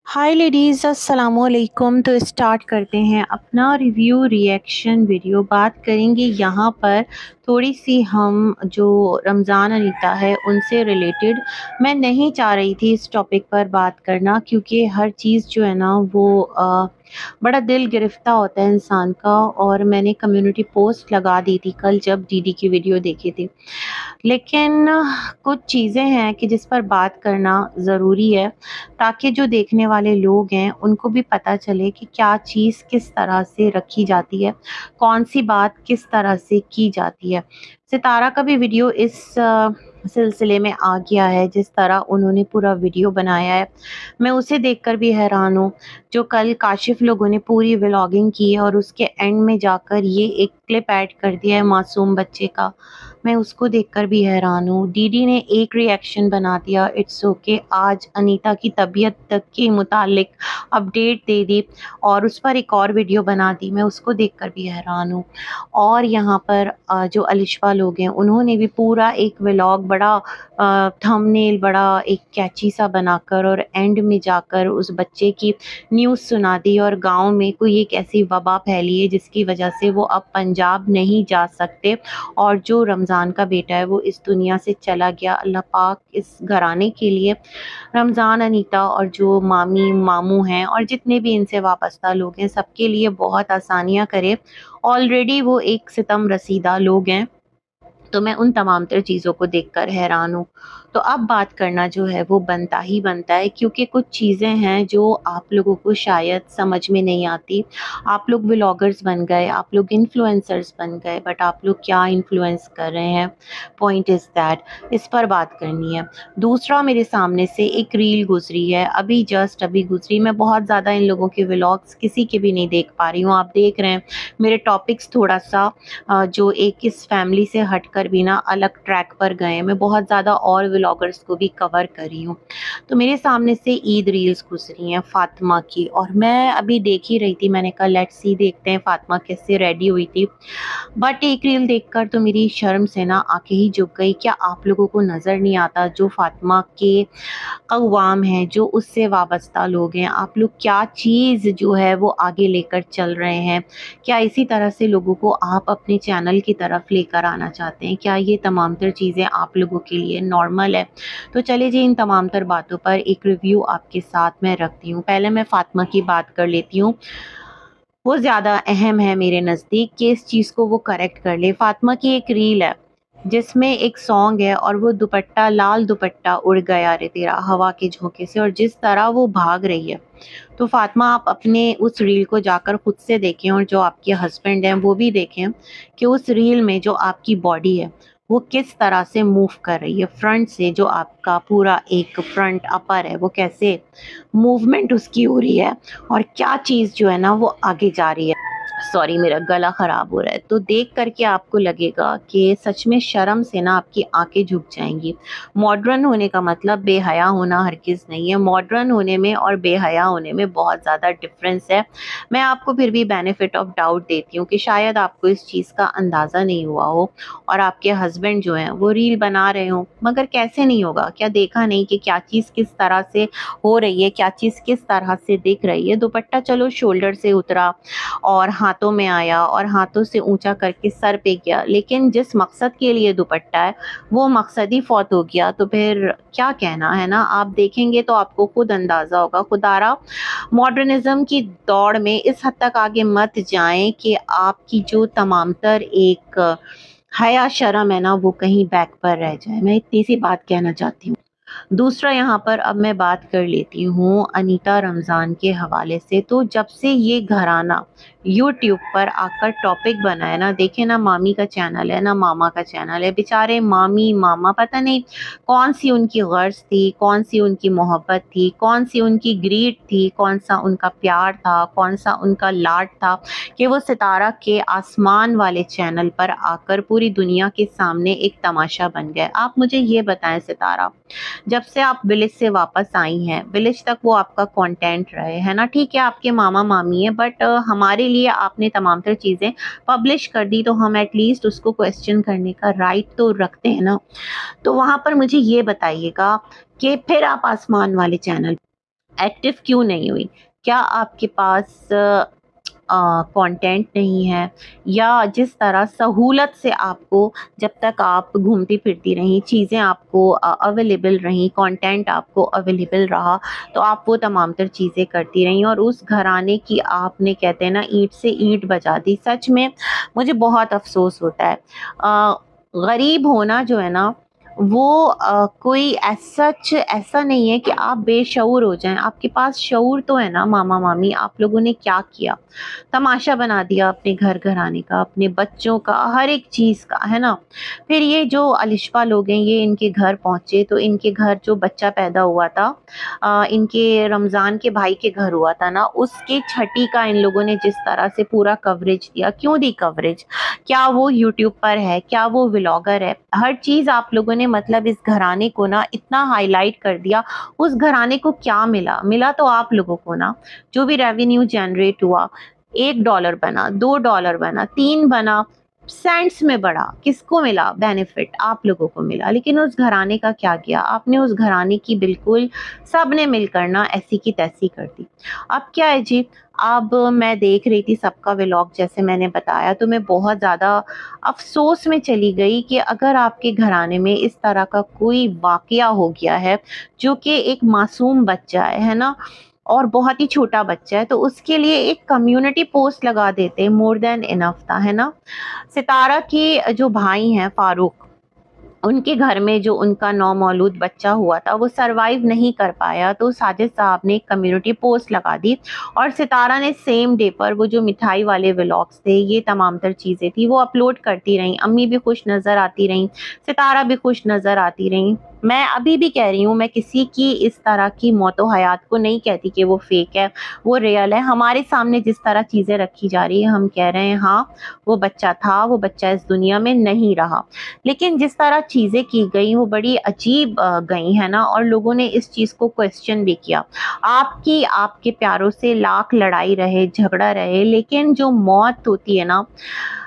हाय ladies, अस्सलामुअलैकुम। तो start करते हैं अपना रिव्यू रिएक्शन वीडियो। बात करेंगे यहाँ पर थोड़ी सी हम जो रमज़ान अनीता है उनसे रिलेटेड। मैं नहीं चाह रही थी इस टॉपिक पर बात करना, क्योंकि हर चीज़ जो है ना वो बड़ा दिल गिरफ्ता होता है इंसान का। और मैंने कम्युनिटी पोस्ट लगा दी थी कल जब दीदी की वीडियो देखी थी। लेकिन कुछ चीज़ें हैं कि जिस पर बात करना ज़रूरी है, ताकि जो देखने वाले लोग हैं उनको भी पता चले कि क्या चीज़ किस तरह से रखी जाती है, कौन-सी बात किस तरह से की जाती है। सितारा का भी वीडियो इस सिलसिले में आ गया है, जिस तरह उन्होंने पूरा वीडियो बनाया है। मैं उसे देखकर भी हैरान हूँ, जो कल काशिफ़ लोगों ने पूरी व्लॉगिंग की है और उसके एंड में जाकर ये एक क्लिप ऐड कर दिया है मासूम बच्चे का। मैं उसको देखकर भी हैरान हूँ। डीडी ने एक रिएक्शन बना दिया, इट्स ओके। आज अनीता की तबीयत तक के मुतालिक अपडेट दे दी और उस पर एक और वीडियो बना दी। मैं उसको देखकर भी हैरान हूँ। और यहाँ पर जो अलिशा लोग हैं उन्होंने भी पूरा एक व्लॉग बड़ा थंबनेल बड़ा एक कैची सा बनाकर और एंड में जाकर उस बच्चे की न्यूज़ सुना दी। और गाँव में कोई एक ऐसी वबा फैली है जिसकी वजह से वो अब पंजाब नहीं जा सकते, और जो रमज़ान का बेटा है वो इस दुनिया से चला गया। अल्लाह पाक इस घराने के लिए, रमज़ान अनीता और जो मामी मामू हैं और जितने भी इनसे वाबस्ता लोग हैं, सबके लिए बहुत आसानियाँ करे। ऑलरेडी वो एक सितम रसीदा लोग हैं। तो मैं उन तमाम तर चीज़ों को देखकर हैरान हूँ। तो अब बात करना जो है वो बनता ही बनता है, क्योंकि कुछ चीज़ें हैं जो आप लोगों को शायद समझ में नहीं आती। आप लोग व्लॉगर्स बन गए, आप लोग इन्फ्लुएंसर्स बन गए, बट आप लोग क्या इन्फ्लुएंस कर रहे हैं? पॉइंट इज़ दैट, इस पर बात करनी है। दूसरा, मेरे सामने से एक रील गुज़री है, अभी जस्ट अभी गुज़री। मैं बहुत ज़्यादा इन लोगों के व्लॉग्स किसी के भी नहीं देख पा रही हूँ। आप देख रहे हैं मेरे टॉपिक्स थोड़ा-सा जो एक इस फैमिली से हटकर भी ना अलग ट्रैक पर गए। मैं बहुत ज़्यादा और व्लॉगर्स को भी कवर कर रही हूँ। तो मेरे सामने से ईद रील्स गुज़री हैं फ़ातिमा की, और मैं अभी देख ही रही थी। मैंने कहा लेट्स सी, देखते हैं फ़ातिमा कैसे रेडी हुई थी। बट एक रील देखकर तो मेरी शर्म से ना आँखें ही झुक गई। क्या आप लोगों को नज़र नहीं आता जो फ़ातिमा के अक़वाम हैं, जो उससे वाबस्ता लोग हैं, आप लोग क्या चीज़ जो है वो आगे लेकर चल रहे हैं? क्या इसी तरह से लोगों को आप अपने चैनल की तरफ लेकर आना चाहते हैं? क्या ये तमाम तर चीज़ें आप लोगों के लिए नॉर्मल है? तो चलिए जी, इन तमाम तर बातों पर एक रिव्यू आपके साथ मैं रखती हूँ। पहले मैं फ़ातिमा की बात कर लेती हूँ। वो ज़्यादा अहम है मेरे नज़दीक कि इस चीज़ को वो करेक्ट कर ले। फ़ातिमा की एक रील है जिसमें एक सॉन्ग है और वो दुपट्टा, लाल दुपट्टा उड़ गया रे तेरा हवा के झोंके से, और जिस तरह वो भाग रही है। तो फ़ातिमा, आप अपने उस रील को जाकर खुद से देखें, और जो आपके हस्बैंड हैं वो भी देखें कि उस रील में जो आपकी बॉडी है वो किस तरह से मूव कर रही है। फ्रंट से जो आपका पूरा एक फ्रंट अपर है वो कैसे मूवमेंट उसकी हो रही है, और क्या चीज़ जो है ना वो आगे जा रही है। सॉरी, मेरा गला ख़राब हो रहा है। तो देख कर के आपको लगेगा कि सच में शर्म से ना आपकी आँखें झुक जाएँगी। मॉडर्न होने का मतलब बेहया होना हरगिज़ नहीं है। मॉडर्न होने में और बेहया होने में बहुत ज़्यादा डिफ़रेंस है। मैं आपको फिर भी बेनिफिट ऑफ डाउट देती हूँ कि शायद आपको इस चीज़ का अंदाज़ा नहीं हुआ हो, और आपके हस्बैंड जो हैं वो रील बना रहे हों। मगर कैसे नहीं होगा? क्या देखा नहीं कि क्या चीज़ किस तरह से हो रही है, क्या चीज़ किस तरह से दिख रही है? दुपट्टा चलो शोल्डर से उतरा और हाथों में आया और हाथों से ऊँचा करके सर पे गया, लेकिन जिस मकसद के लिए दुपट्टा है वो मकसद ही फ़ौत हो गया। तो फिर क्या कहना, है ना? आप देखेंगे तो आपको खुद अंदाज़ा होगा। खुदारा मॉडर्निज़्म की दौड़ में इस हद तक आगे मत जाएँ कि आपकी जो तमाम तर एक हया शर्म है ना वो कहीं बैक पर रह जाए। मैं इतनी सी बात कहना चाहती हूँ। दूसरा, यहाँ पर अब मैं बात कर लेती हूँ अनीता रमज़ान के हवाले से। तो जब से ये घराना यूट्यूब पर आकर टॉपिक बना है ना, देखे ना मामी का चैनल है ना मामा का चैनल है। बेचारे मामी मामा पता नहीं कौन सी उनकी गर्ज थी, कौन सी उनकी मोहब्बत थी, कौन सी उनकी ग्रीड थी, कौन सा उनका प्यार था, कौन सा उनका लाड था कि वो सितारा के आसमान वाले चैनल पर आकर पूरी दुनिया के सामने एक तमाशा बन गए। आप मुझे ये बताएं सितारा, जब से आप विलेज से वापस आई हैं, विलेज तक वो आपका कंटेंट रहे, है ना? ठीक है, आपके मामा मामी है, बट हमारे लिए आपने तमाम तर चीज़ें पब्लिश कर दी, तो हम एटलीस्ट उसको क्वेश्चन करने का राइट तो रखते हैं ना। तो वहाँ पर मुझे ये बताइएगा कि फिर आप आसमान वाले चैनल एक्टिव क्यों नहीं हुई? क्या आपके पास कंटेंट नहीं है, या जिस तरह सहूलत से आपको, जब तक आप घूमती फिरती रहीं, चीज़ें आपको अवेलेबल रहीं, कंटेंट आपको अवेलेबल रहा, तो आप वो तमाम तर चीज़ें करती रहीं और उस घराने की आपने, कहते हैं ना, ईंट से ईंट बजा दी। सच में मुझे बहुत अफ़सोस होता है। गरीब होना जो है ना, वो कोई सच ऐसा नहीं है कि आप बेशऊर हो जाएँ। आपके पास शऊर तो है ना मामा-मामी, आप लोगों ने क्या किया? तमाशा बना दिया अपने घर-घराने का, अपने बच्चों का, हर एक चीज़ का, है ना? फिर ये जो अलिशफा लोग हैं, ये इनके घर पहुँचे, तो इनके घर जो बच्चा पैदा हुआ था, इनके रमज़ान के भाई के घर हुआ था ना, उसके छठी का इन लोगों ने जिस तरह से पूरा कवरेज दिया, क्यों दी कवरेज? क्या वो यूट्यूब पर है? क्या वो व्लॉगर है? हर चीज़ आप लोगों ने मतलब इस घराने को ना इतना हाइलाइट कर दिया। उस घराने को क्या मिला? मिला तो आप लोगों को ना, जो भी रेवेन्यू जनरेट हुआ, $1 बना, $2 बना, 3 बना, सेंट्स में बढ़ा, किसको मिला बेनिफिट? आप लोगों को मिला। लेकिन उस घराने का क्या किया? आपने उस घराने की बिल्कुल सबने मिलकर ना ऐसी की तैसी कर दी। अब क्या है जी, अब मैं देख रही थी सबका व्लॉग, जैसे मैंने बताया, तो मैं बहुत ज़्यादा अफ़सोस में चली गई कि अगर आपके घराने में इस तरह का कोई वाक़या हो गया है, जो कि एक मासूम बच्चा है ना? और बहुत ही छोटा बच्चा है, तो उसके लिए एक कम्युनिटी पोस्ट लगा देते, मोर देन इनफ था, है ना? सितारा के जो भाई हैं फारूक, उनके घर में जो उनका नौमौलूद बच्चा हुआ था, वो सरवाइव नहीं कर पाया, तो साजिद साहब ने एक कम्युनिटी पोस्ट लगा दी और सितारा ने सेम डे पर वो जो मिठाई वाले व्लॉग्स थे, ये तमाम तर चीज़ें थी, वो अपलोड करती रहीं। अम्मी भी खुश नज़र आती रहीं, सितारा भी खुश नज़र आती रहीं। मैं अभी भी कह रही हूँ, मैं किसी की इस तरह की मौतो हयात को नहीं कहती कि वो फेक है, वो रियल है। हमारे सामने जिस तरह चीज़ें रखी जा रही है, हम कह रहे हैं हाँ, वो बच्चा था, वो बच्चा इस दुनिया में नहीं रहा। लेकिन जिस तरह चीज़ें की गई, वो बड़ी अजीब गई है ना, और लोगों ने इस चीज़ को क्वेश्चन भी किया। आपकी आपके प्यारों से लाख लड़ाई रहे, झगड़ा रहे, लेकिन जो मौत होती है ना,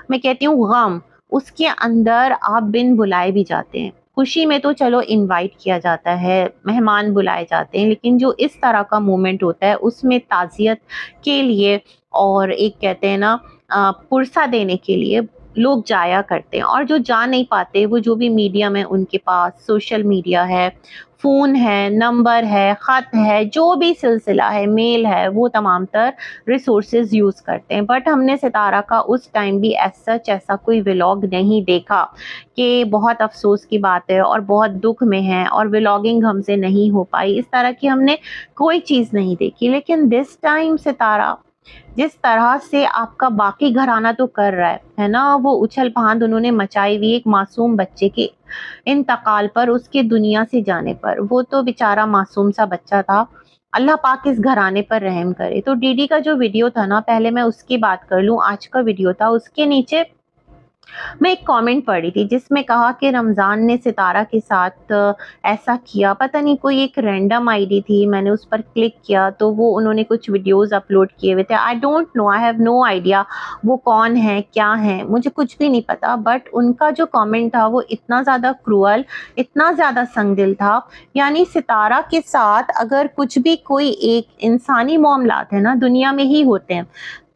मैं कहती हूँ गम, उसके अंदर आप बिन बुलाए भी जाते हैं। खुशी में तो चलो इनवाइट किया जाता है, मेहमान बुलाए जाते हैं, लेकिन जो इस तरह का मोमेंट होता है, उसमें ताज़ियत के लिए और एक, कहते हैं ना, पुरसा देने के लिए लोग जाया करते हैं। और जो जा नहीं पाते, वो जो भी मीडियम है उनके पास, सोशल मीडिया है, फ़ोन है, नंबर है, ख़त है, जो भी सिलसिला है, मेल है, वो तमाम तर रिसोर्सेज़ यूज़ करते हैं। बट हमने सितारा का उस टाइम भी एज़ सच ऐसा कोई व्लॉग नहीं देखा, कि बहुत अफ़सोस की बात है और बहुत दुःख में है और व्लॉगिंग हमसे नहीं हो पाई, इस तरह की हमने कोई चीज़ नहीं देखी। लेकिन दिस टाइम सितारा जिस तरह से आपका बाकी घराना तो कर रहा है ना? वो उछल-फांद उन्होंने मचाई हुई एक मासूम बच्चे के इंतकाल पर, उसके दुनिया से जाने पर। वो तो बेचारा मासूम सा बच्चा था। अल्लाह पाक इस घराने पर रहम करे। तो डीडी का जो वीडियो था ना, पहले मैं उसकी बात कर लूँ, आज का वीडियो था, उसके नीचे मैं एक कमेंट पढ़ी थी जिसमें कहा कि रमज़ान ने सितारा के साथ ऐसा किया। पता नहीं, कोई एक रैंडम आईडी थी, मैंने उस पर क्लिक किया तो वो उन्होंने कुछ वीडियोस अपलोड किए हुए थे। I don't know, I have no idea वो कौन है, क्या है, मुझे कुछ भी नहीं पता। बट उनका जो कमेंट था वो इतना ज़्यादा क्रूअल, इतना ज़्यादा संगदिल था। यानी सितारा के साथ अगर कुछ भी कोई एक इंसानी मामलात है ना, दुनिया में ही होते हैं,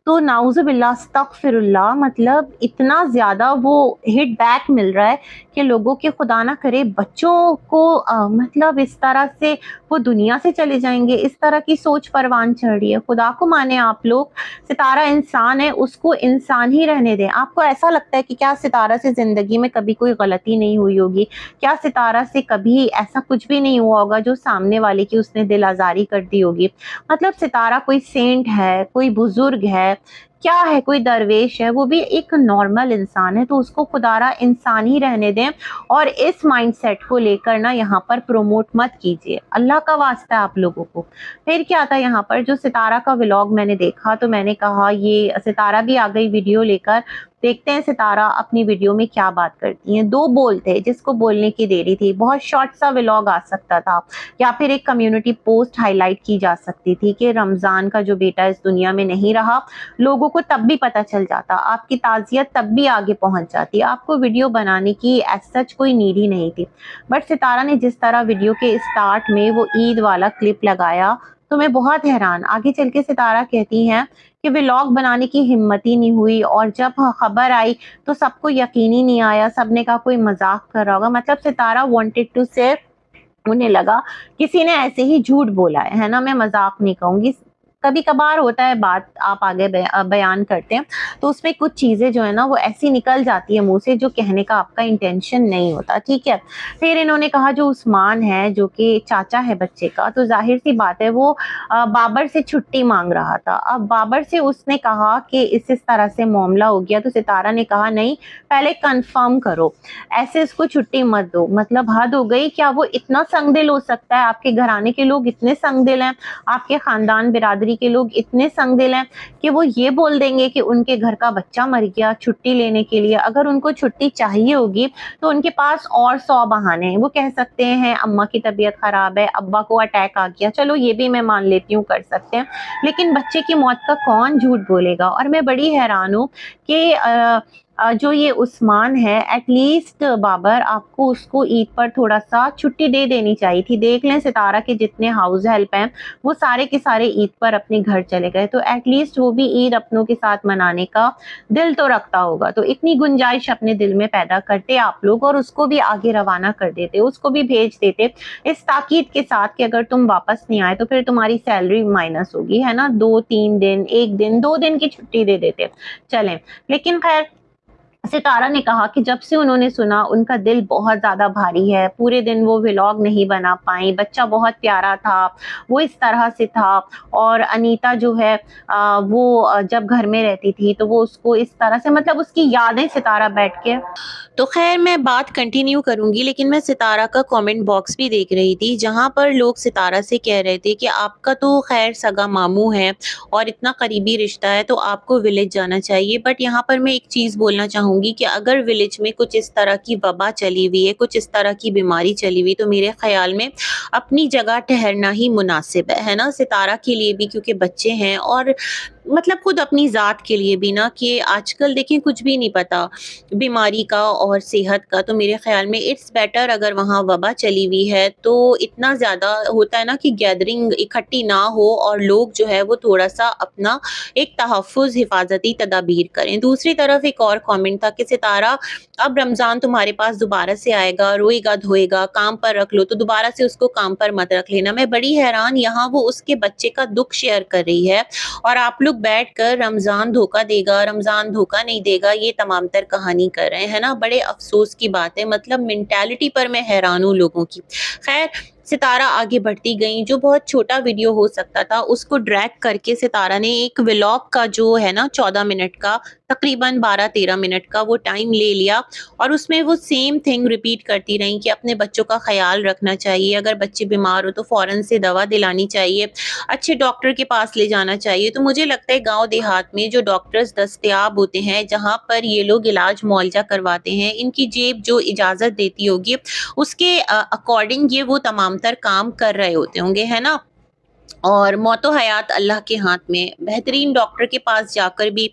तो नाउज़ुबिल्लाह अस्तगफिरुल्लाह, मतलब इतना ज़्यादा वो हिट बैक मिल रहा है कि लोगों के, खुदा ना करे, बच्चों को मतलब इस तरह से वो दुनिया से चले जाएँगे, इस तरह की सोच परवान चढ़ रही है। खुदा को माने आप लोग, सितारा इंसान है, उसको इंसान ही रहने दें। आपको ऐसा लगता है कि क्या सितारा से ज़िंदगी में कभी कोई गलती नहीं हुई होगी? क्या सितारा से कभी ऐसा कुछ भी नहीं हुआ होगा जो सामने वाले की उसने दिल आज़ारी कर दी होगी? मतलब सितारा कोई सेंट है, कोई बुजुर्ग है, क्या है, कोई दरवेश है? वो भी एक नॉर्मल इंसान है, तो उसको खुदारा इंसान ही रहने दें और इस माइंडसेट को लेकर ना यहाँ पर प्रमोट मत कीजिए, अल्लाह का वास्ता है आप लोगों को। फिर क्या था यहाँ पर, जो सितारा का व्लॉग मैंने देखा तो मैंने कहा ये सितारा भी आ गई वीडियो लेकर, देखते हैं सितारा अपनी वीडियो में क्या बात करती हैं। 2 बोल थे जिसको बोलने की देरी थी, बहुत शॉर्ट सा व्लॉग आ सकता था, या फिर एक कम्युनिटी पोस्ट हाईलाइट की जा सकती थी कि रमज़ान का जो बेटा इस दुनिया में नहीं रहा, लोगों को तब भी पता चल जाता, आपकी ताज़ियत तब भी आगे पहुंच जाती, आपको वीडियो बनाने की एज सच कोई नीड ही नहीं थी। बट सितारा ने जिस तरह वीडियो के स्टार्ट में वो ईद वाला क्लिप लगाया, तो मैं बहुत हैरान। आगे चल के सितारा कहती हैं कि व्लॉग बनाने की हिम्मत ही नहीं हुई, और जब खबर आई तो सबको यकीन ही नहीं आया, सबने कहा कोई मजाक कर रहा होगा। मतलब सितारा वांटेड टू से, उन्हें लगा किसी ने ऐसे ही झूठ बोला है ना, मैं मजाक नहीं कहूंगी। कभी कभार होता है बात, आप आगे बयान करते हैं तो उसमें कुछ चीजें जो है ना वो ऐसी निकल जाती है मुंह से जो कहने का आपका इंटेंशन नहीं होता, ठीक है। फिर इन्होंने कहा जो उस्मान है जो कि चाचा है बच्चे का, तो जाहिर सी बात है वो बाबर से छुट्टी मांग रहा था। अब बाबर से उसने कहा कि इस तरह से मामला हो गया, तो सितारा ने कहा नहीं, पहले कंफर्म करो, ऐसे इसको छुट्टी मत दो। मतलब हद हो गई, क्या वो इतना संगदिल हो सकता है? आपके घराने के लोग इतने संगदिल हैं, आपके खानदान बिरादरी के लोग इतने संगदिल हैं कि वो ये बोल देंगे कि उनके घर का बच्चा मर गया छुट्टी लेने के लिए। अगर उनको छुट्टी चाहिए होगी तो उनके पास और 100 बहाने हैं। वो कह सकते हैं अम्मा की तबीयत खराब है, अब्बा को अटैक आ गया, चलो ये भी मैं मान लेती हूँ, कर सकते हैं, लेकिन बच्चे की मौत का कौन झूठ बोलेगा? और मैं बड़ी हैरान हूँ कि जो ये उस्मान है, एटलीस्ट बाबर आपको उसको ईद पर थोड़ा सा छुट्टी दे देनी चाहिए थी। देख लें सितारा के जितने हाउस हेल्प हैं वो सारे के सारे ईद पर अपने घर चले गए, तो एटलीस्ट वो भी ईद अपनों के साथ मनाने का दिल तो रखता होगा। तो इतनी गुंजाइश अपने दिल में पैदा करते आप लोग और उसको भी आगे रवाना कर देते, उसको भी भेज देते इस ताकीद के साथ कि अगर तुम वापस नहीं आए तो फिर तुम्हारी सैलरी माइनस होगी, है ना। 2-3 दिन, 1 दिन, 2 दिन की छुट्टी दे देते, चलें। लेकिन खैर सितारा ने कहा कि जब से उन्होंने सुना उनका दिल बहुत ज़्यादा भारी है। पूरे दिन वो व्लॉग नहीं बना पाई, बच्चा बहुत प्यारा था, वो इस तरह से था। और अनीता जो है वो जब घर में रहती थी तो वो उसको इस तरह से, मतलब उसकी यादें सितारा बैठ के। तो खैर मैं बात कंटिन्यू करूंगी, लेकिन मैं सितारा का कमेंट बॉक्स भी देख रही थी जहां पर लोग सितारा से कह रहे थे कि आपका तो खैर सगा मामू है और इतना करीबी रिश्ता है तो आपको विलेज जाना चाहिए। बट यहाँ पर मैं एक चीज़ बोलना चाहूँगी कि अगर विलेज में कुछ इस तरह की वबा चली हुई है, कुछ इस तरह की बीमारी चली हुई, तो मेरे ख्याल में अपनी जगह ठहरना ही मुनासिब है ना, सितारा के लिए भी, क्योंकि बच्चे हैं, और मतलब खुद अपनी ज़ात के लिए भी ना, कि आजकल देखें कुछ भी नहीं पता बीमारी का और सेहत का। तो मेरे ख्याल में इट्स बेटर, अगर वहाँ वबा चली हुई है तो इतना ज़्यादा होता है ना कि गैदरिंग इकट्ठी ना हो और लोग जो है वो थोड़ा सा अपना एक तहफ़्फ़ुज़ हिफाजती तदाबीर करें। दूसरी तरफ एक और कमेंट था कि सितारा अब रमज़ान तुम्हारे पास दोबारा से आएगा, रोएगा धोएगा, काम पर रख लो, तो दोबारा से उसको काम पर मत रख लेना। मैं बड़ी हैरान, यहाँ वो उसके बच्चे का दुख शेयर कर रही है और आप लोग बैठकर रमज़ान धोखा देगा, रमज़ान धोखा नहीं देगा, ये तमाम तर कहानी कर रहे हैं ना। बड़े अफ़सोस की बात है, मतलब मेंटालिटी पर मैं हैरान हूँ लोगों की। खैर सितारा आगे बढ़ती गई, जो बहुत छोटा वीडियो हो सकता था उसको ड्रैग करके सितारा ने एक व्लॉग का जो है ना 14 मिनट का, तकरीबन 12-13 मिनट का वो टाइम ले लिया और उसमें वो सेम थिंग रिपीट करती रही कि अपने बच्चों का ख्याल रखना चाहिए, अगर बच्चे बीमार हो तो फ़ौरन से दवा दिलानी चाहिए, अच्छे डॉक्टर के पास ले जाना चाहिए। तो मुझे लगता है गाँव देहात में जो डॉक्टर्स दस्तयाब होते हैं, जहाँ पर ये लोग इलाज मुआवजा करवाते हैं, इनकी जेब जो इजाज़त देती होगी उसके अकॉर्डिंग ये वो तमाम तर काम कर रहे होते होंगे, है ना। और मौतो हयात अल्लाह के हाथ में, बेहतरीन डॉक्टर के पास जाकर भी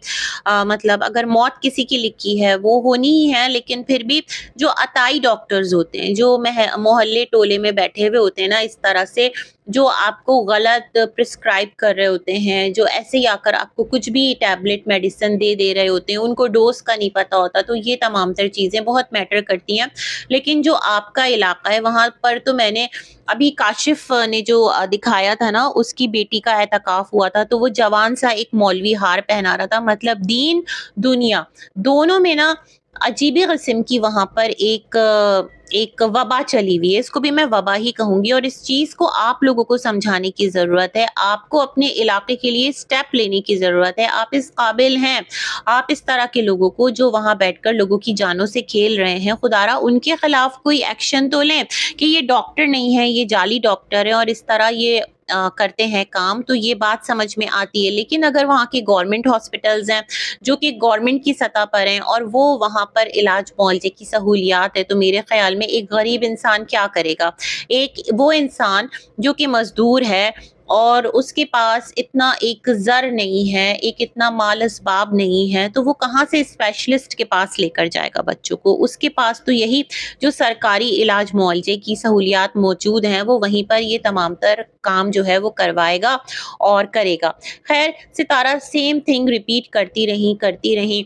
मतलब अगर मौत किसी की लिखी है वो होनी ही है, लेकिन फिर भी जो अताई डॉक्टर्स होते हैं, जो मोहल्ले टोले में बैठे हुए होते हैं ना, इस तरह से जो आपको गलत प्रिस्क्राइब कर रहे होते हैं, जो ऐसे ही आकर आपको कुछ भी टैबलेट मेडिसिन दे दे रहे होते हैं, उनको डोज का नहीं पता होता, तो ये तमाम तर चीज़ें बहुत मैटर करती हैं। लेकिन जो आपका इलाका है वहाँ पर, तो मैंने अभी काशिफ ने जो दिखाया था ना, उसकी बेटी का एतकाफ हुआ था, तो वो जवान सा एक मौलवी हार पहना रहा था। मतलब दीन दुनिया दोनों में ना अजीबी किस्म की वहाँ पर एक वबा चली हुई है, इसको भी मैं वबा ही कहूँगी। और इस चीज़ को आप लोगों को समझाने की ज़रूरत है, आपको अपने इलाके के लिए स्टेप लेने की ज़रूरत है। आप इस काबिल हैं, आप इस तरह के लोगों को जो वहाँ बैठकर लोगों की जानों से खेल रहे हैं, खुदारा उनके खिलाफ कोई एक्शन तो लें कि ये डॉक्टर नहीं है, ये जाली डॉक्टर है और इस तरह ये करते हैं काम, तो ये बात समझ में आती है। लेकिन अगर वहाँ के गवर्नमेंट हॉस्पिटल्स हैं जो कि गवर्नमेंट की सतह पर हैं और वो वहाँ पर इलाज मुआवजे की सहूलियात है, तो मेरे ख्याल में एक गरीब इंसान क्या करेगा? एक वो इंसान जो कि मजदूर है और उसके पास इतना एक ज़र नहीं है, एक इतना माल असबाब नहीं है, तो वो कहाँ से स्पेशलिस्ट के पास लेकर जाएगा बच्चों को? उसके पास तो यही जो सरकारी इलाज मुआवजे की सहूलियात मौजूद हैं, वो वहीं पर ये तमाम तर काम जो है वो करवाएगा और करेगा। ख़ैर, सितारा सेम थिंग रिपीट करती रहीं।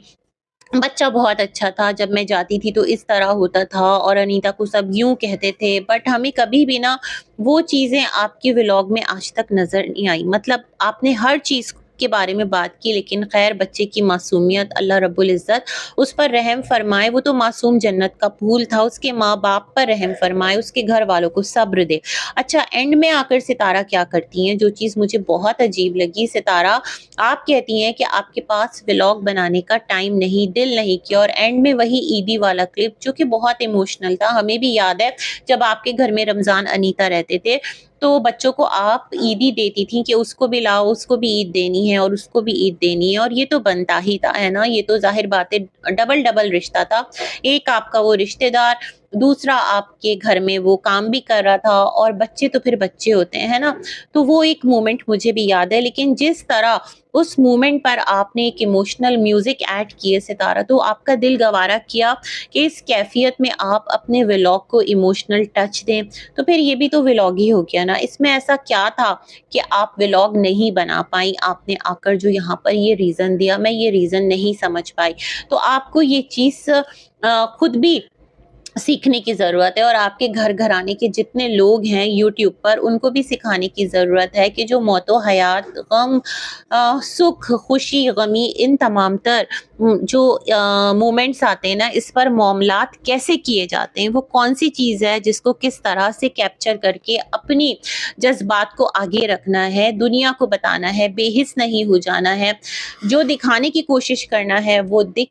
बच्चा बहुत अच्छा था, जब मैं जाती थी तो इस तरह होता था और अनीता को सब यूँ कहते थे, बट हमें कभी भी ना वो चीज़ें आपके व्लॉग में आज तक नज़र नहीं आई। मतलब आपने हर चीज़ के बारे में बात की, लेकिन ख़ैर बच्चे की मासूमियत अल्लाह रब्बुल इज़्ज़त उस पर रहम फ़रमाए। वो तो मासूम जन्नत का फूल था, उसके माँ-बाप पर रहम फ़रमाए, उसके घर वालों को सब्र दे। अच्छा, एंड में आकर सितारा क्या करती हैं, जो चीज़ मुझे बहुत अजीब लगी, सितारा आप कहती हैं कि आपके पास व्लॉग बनाने का टाइम नहीं, दिल नहीं किया, और एंड में वही ईदी वाला क्लिप जो कि बहुत इमोशनल था। हमें भी याद है जब आपके घर में रमज़ान अनीता रहते थे, तो बच्चों को आप ईदी देती थी कि उसको भी लाओ, उसको भी ईद देनी है और उसको भी ईद देनी है, और ये तो बनता ही था, है ना? ये तो ज़ाहिर बात है, डबल-डबल रिश्ता था। एक आपका वो रिश्तेदार, दूसरा आपके घर में वो काम भी कर रहा था, और बच्चे तो फिर बच्चे होते हैं, है ना? तो वो एक मोमेंट मुझे भी याद है, लेकिन जिस तरह उस मोमेंट पर आपने एक इमोशनल म्यूज़िक ऐड किए सितारा, तो आपका दिल गवारा किया कि इस कैफ़ियत में आप अपने व्लॉग को इमोशनल टच दें। तो फिर ये भी तो व्लॉग ही हो गया ना। इसमें ऐसा क्या था कि आप व्लॉग नहीं बना पाईं? आपने आकर जो यहाँ पर ये रीज़न दिया, मैं ये रीज़न नहीं समझ पाई। तो आपको ये चीज़ खुद भी सीखने की ज़रूरत है, और आपके घर-घराने के जितने लोग हैं यूट्यूब पर, उनको भी सिखाने की ज़रूरत है कि जो मौतो-हयात, गम, सुख, खुशी, गमी, इन तमाम तर जो मोमेंट्स आते हैं ना, इस पर मामलात कैसे किए जाते हैं, वो कौन-सी चीज़ है जिसको किस तरह से कैप्चर करके अपनी जज़्बात को आगे रखना है, दुनिया को बताना है, बेहिस नहीं हो जाना है, जो दिखाने की कोशिश करना है वो दिख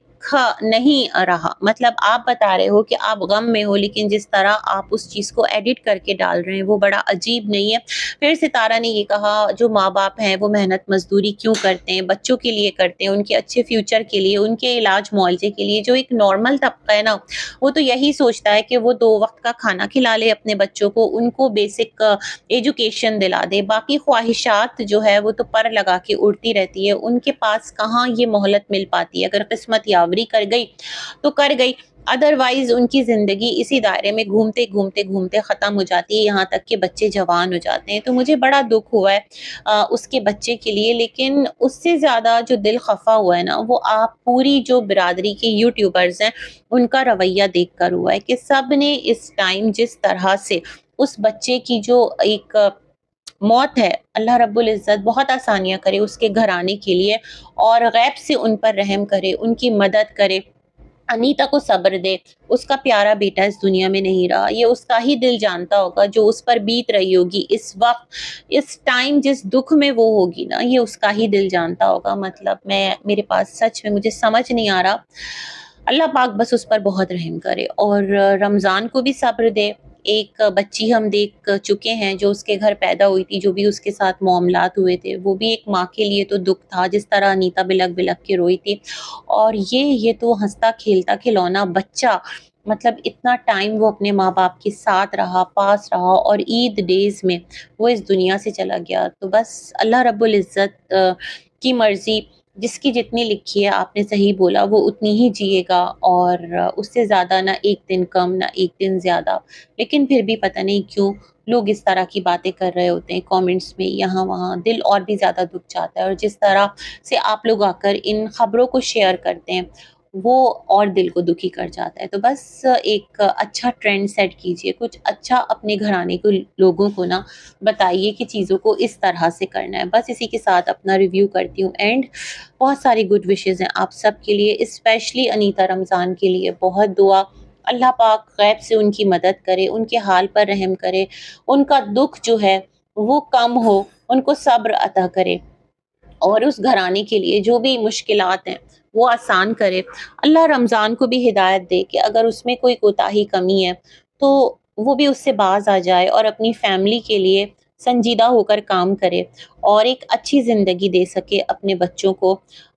नहीं रहा। मतलब आप बता रहे हो कि आप गम में हो, लेकिन जिस तरह आप उस चीज़ को एडिट करके डाल रहे हैं वो बड़ा अजीब नहीं है। फिर सितारा ने ये कहा, जो माँ-बाप हैं वो मेहनत मज़दूरी क्यों करते हैं? बच्चों के लिए करते हैं, उनके अच्छे फ्यूचर के लिए, उनके इलाज मुआवजे के लिए। जो एक नॉर्मल तबका है ना, वो तो यही सोचता है कि वो 2 वक़्त का खाना खिला ले अपने बच्चों को, उनको बेसिक एजुकेशन दिला दे। बाकी ख्वाहिशात जो है वो तो पर लगा के उड़ती रहती है। उनके पास कहाँ ये मोहलत मिल पाती है? अगर किस्मत यावरी कर गई तो कर गई, अदरवाइज़ उनकी ज़िंदगी इसी दायरे में घूमते-घूमते ख़त्म हो जाती है, यहाँ तक कि बच्चे जवान हो जाते हैं। तो मुझे बड़ा दुःख हुआ है उसके बच्चे के लिए, लेकिन उससे ज़्यादा जो दिल खफ़ा हुआ है ना, वो आप पूरी जो बिरादरी के यूट्यूबर्स हैं, उनका रवैया देखकर हुआ है कि सब ने इस टाइम जिस तरह से उस बच्चे की जो एक मौत है, अल्लाह रब्बुल इज़्ज़त बहुत आसानियाँ करे उसके घराने के लिए, और गैब से उन पर रहम करे, उनकी मदद करे। अनीता को सब्र दे, उसका प्यारा बेटा इस दुनिया में नहीं रहा, ये उसका ही दिल जानता होगा, जो उस पर बीत रही होगी इस वक़्त, इस टाइम जिस दुःख में वो होगी ना, ये उसका ही दिल जानता होगा। मतलब मैं, मेरे पास सच में मुझे समझ नहीं आ रहा। अल्लाह पाक बस उस पर बहुत रहम करे, और रमज़ान को भी सब्र दे। एक बच्ची हम देख चुके हैं जो उसके घर पैदा हुई थी, जो भी उसके साथ मामलात हुए थे, वो भी एक माँ के लिए तो दुःख था, जिस तरह अनीता बिलख-बिलख के रोई थी। और ये तो हँसता-खेलता खिलौना बच्चा, मतलब इतना टाइम वो अपने माँ-बाप के साथ रहा, पास रहा, और ईद डेज़ में वो इस दुनिया से चला गया। तो बस अल्लाह रब्बुल इज़्ज़त की मर्ज़ी, जिसकी जितनी लिखी है, आपने सही बोला, वो उतनी ही जिएगा, और उससे ज़्यादा ना एक दिन कम, ना एक दिन ज़्यादा। लेकिन फिर भी पता नहीं क्यों लोग इस तरह की बातें कर रहे होते हैं कमेंट्स में, यहाँ-वहाँ, दिल और भी ज़्यादा दुःख जाता है, और जिस तरह से आप लोग आकर इन खबरों को शेयर करते हैं, वो और दिल को दुखी कर जाता है। तो बस एक अच्छा ट्रेंड सेट कीजिए, कुछ अच्छा अपने घराने को, लोगों को ना बताइए कि चीज़ों को इस तरह से करना है। बस इसी के साथ अपना रिव्यू करती हूँ एंड। बहुत सारी गुड विशेज़ हैं आप सब के लिए, स्पेशली अनीता रमज़ान के लिए बहुत दुआ। अल्लाह पाक गैब से उनकी मदद करे, उनके हाल पर रहम करे, उनका दुःख जो है वो कम हो, उनको सब्र अता करे, और उस घराने के लिए जो भी मुश्किलात हैं वो आसान करे। अल्लाह रमज़ान को भी हिदायत दे कि अगर उसमें कोई कोताही कमी है तो वो भी उससे बाज़ आ जाए, और अपनी फैमिली के लिए संजीदा होकर काम करे, और एक अच्छी ज़िंदगी दे सके अपने बच्चों को,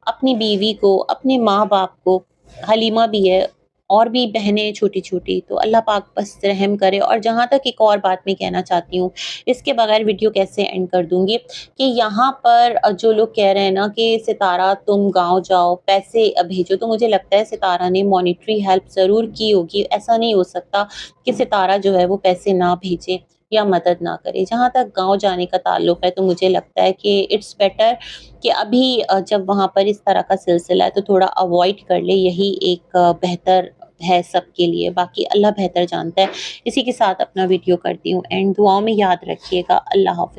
अपनी बीवी को, अपने माँ-बाप को। हलीमा भी है, और भी बहनें छोटी-छोटी, तो अल्लाह पाक बस रहम करे। और जहाँ तक एक और बात मैं कहना चाहती हूँ, इसके बगैर वीडियो कैसे एंड कर दूँगी, कि यहाँ पर जो लोग कह रहे हैं ना कि सितारा तुम गाँव जाओ, पैसे भेजो, तो मुझे लगता है सितारा ने मॉनेटरी हेल्प ज़रूर की होगी। ऐसा नहीं हो सकता कि सितारा जो है वो पैसे ना भेजे या मदद ना करे। जहाँ तक गाँव जाने का ताल्लुक है, तो मुझे लगता है कि इट्स बेटर कि अभी जब वहाँ पर इस तरह का सिलसिला है तो थोड़ा अवॉइड कर ले, यही एक बेहतर है सबके लिए। बाकी अल्लाह बेहतर जानता है। इसी के साथ अपना वीडियो करती हूँ एंड दुआओं में याद रखिएगा। अल्लाह हाफ़िज़।